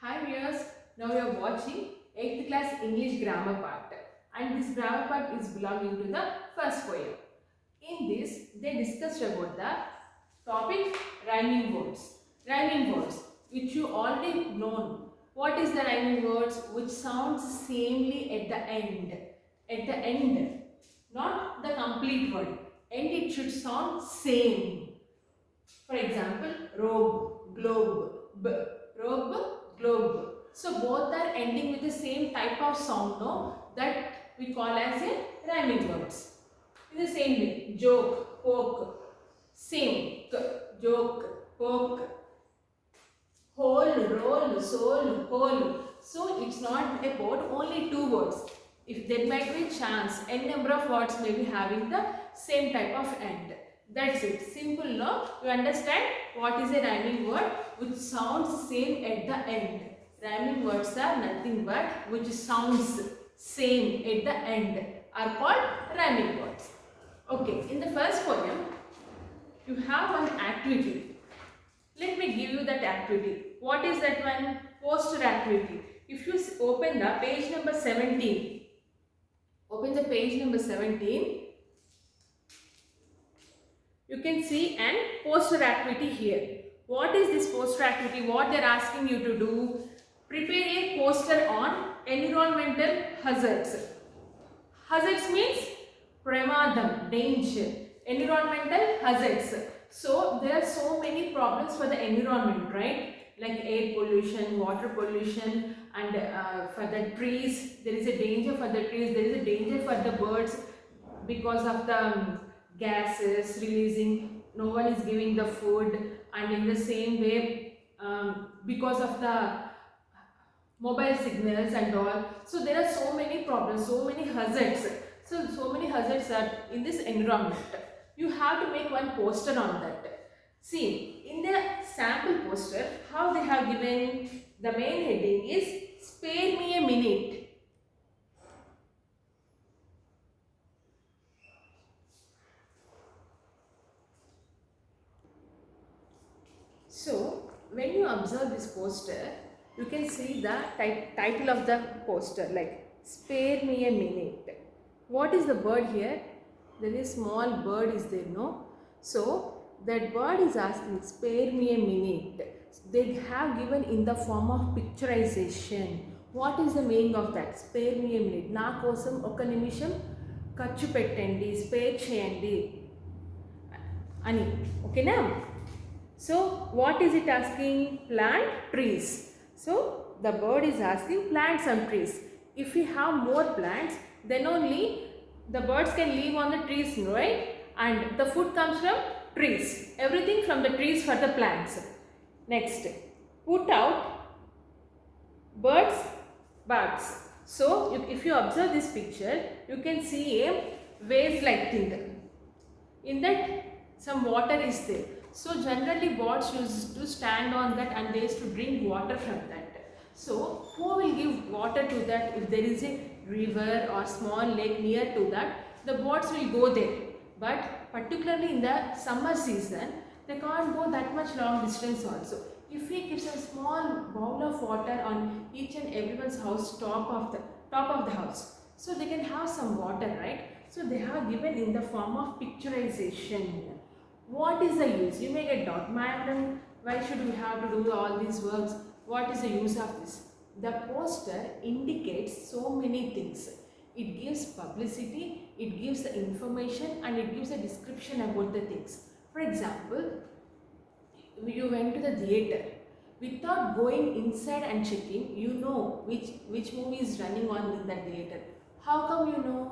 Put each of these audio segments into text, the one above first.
Hi viewers, now you are watching 8th class English grammar part, and this grammar part is belonging to the first poem. In this, they discussed about the topic rhyming words. Rhyming words which you already know. What is the rhyming words which sounds samely at the end? At the end, not the complete word. And it should sound same. For example, robe, globe, robe, globe. So both are ending with the same type of sound, no? That we call as a rhyming words. In the same way, joke, poke, sing, joke, poke, whole, roll, soul, whole. So it's not about only two words. If there might be chance, n number of words may be having the same type of end. That's it. Simple, no? You understand what is a rhyming word which sounds same at the end. Rhyming words are nothing but which sounds same at the end are called rhyming words. Okay, in the first poem, you have one activity. Let me give you that activity. What is that one? Poster activity. If you open the page number 17, open the page number 17, you can see an poster activity here. What is this poster activity? What they are asking you to do? Prepare a poster on environmental hazards. Hazards means pramadam, danger. Environmental hazards. So there are so many problems for the environment, right? Like air pollution, water pollution, and for the trees, there is a danger for the trees, there is a danger for the birds because of the gases releasing, no one is giving the food, and in the same way because of the mobile signals and all. So there are so many problems, so many hazards. So many hazards are in this environment. You have to make one poster on that. See, in the sample poster, how they have given, the main heading is spare me a minute. So when you observe this poster, you can see the title of the poster, like spare me a minute. What is the bird here? There is small bird is there, no? So that bird is asking spare me a minute. They have given in the form of picturization. What is the meaning of that? Spare me a minute. నా కోసం ఒక నిమిషం ఖర్చు పెట్టండి, spare చేయండి అని. ఓకేనా? So what is it asking? Plant trees. So the bird is asking plant some trees. If we have more plants, then only the birds can live on the trees, right? And the food comes from trees. Everything from the trees for the plants. Next, put out birds bags. So if you observe this picture, you can see a vase like thing. In that some water is there. So generally birds used to stand on that and they used to drink water from that. So who will give water to that? If there is a river or small lake near to that, the birds will go there. But particularly in the summer season, they can't go that much long distance also. If we give a small bowl of water on each and everyone's house, top of the house, so they can have some water, right? So they have given in the form of picturization. What is the use? You may get doubt, madam, why should we have to do all these works? What is the use of this? The poster indicates so many things. It gives publicity, it gives the information, and it gives a description about the things. For example, you went to the theater. Without going inside and checking, you know which movie is running on in the theater. How come you know?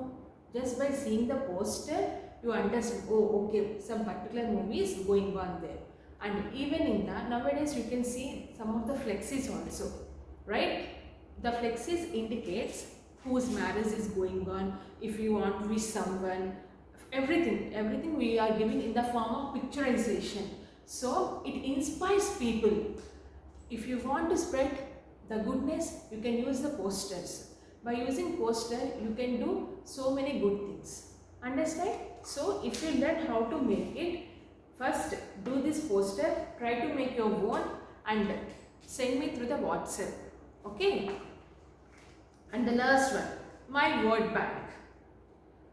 Just by seeing the poster, you understand, oh okay, some particular movie is going on there. And even in that, nowadays you can see some of the flexes also, right? The flexes indicates whose marriage is going on, if you want to wish someone, everything we are giving in the form of picturization. So it inspires people. If you want to spread the goodness, you can use the posters. By using poster, you can do so many good things. Understand? So if you learn how to make it, first do this poster, try to make your own, and Send me through the WhatsApp. Okay. And the last one, my word bank.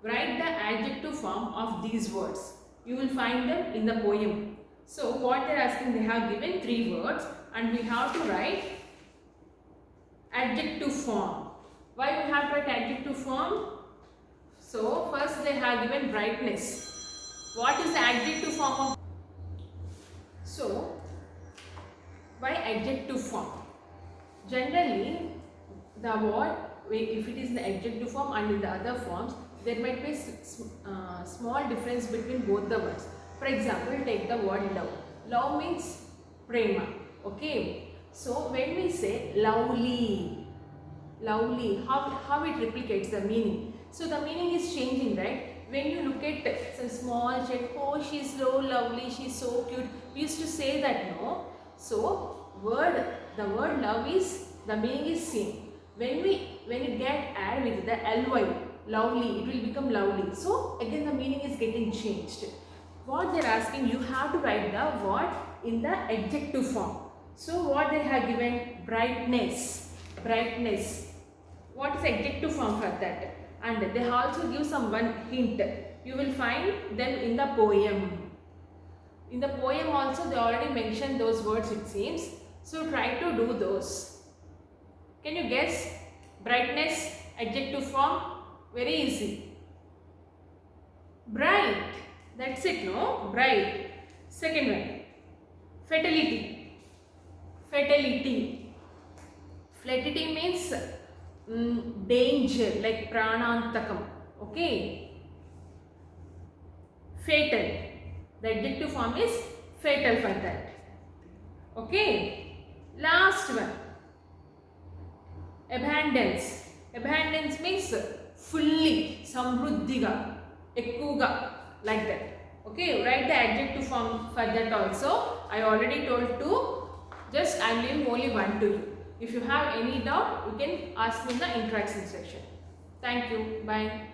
Write the adjective form of these words. You will find them in the poem. So what they are asking, they have given 3 words and we have to write adjective form. Why we have to write adjective form? So first they have given brightness. What is the adjective form of? So by adjective form, generally the word, if it is in the adjective form and in the other forms, there might be small difference between both the words. For example, take the word love. Love means prema. Okay. So when we say lovely, how it replicates the meaning. So the meaning is changing, right? When you look at some small child, oh, she's so lovely, she's so cute. We used to say that, no? So the word love is, the meaning is same. When it get added with the ly, lovely, it will become lovely. So again the meaning is getting changed. What they are asking, you have to write the word in the adjective form. So what they have given, brightness. What is adjective form for that? And they also give some one hint. You will find them in the poem. In the poem also they already mentioned those words, it seems. So try to do those. Can you guess? Brightness, adjective form, very easy. Bright, that's it, no? Bright. Second one, fatality. Fatality means danger, like pranantakam. Okay. Fatal, the adjective form is fatal for that. Okay. Last one, abundance. Abundance means fully, samruddhiga, ekkuga, like that. Okay, write the adjective form for that also. I already told 2. Just I am leaving only 1 to you. If you have any doubt, you can ask me in the interaction section. Thank you. Bye.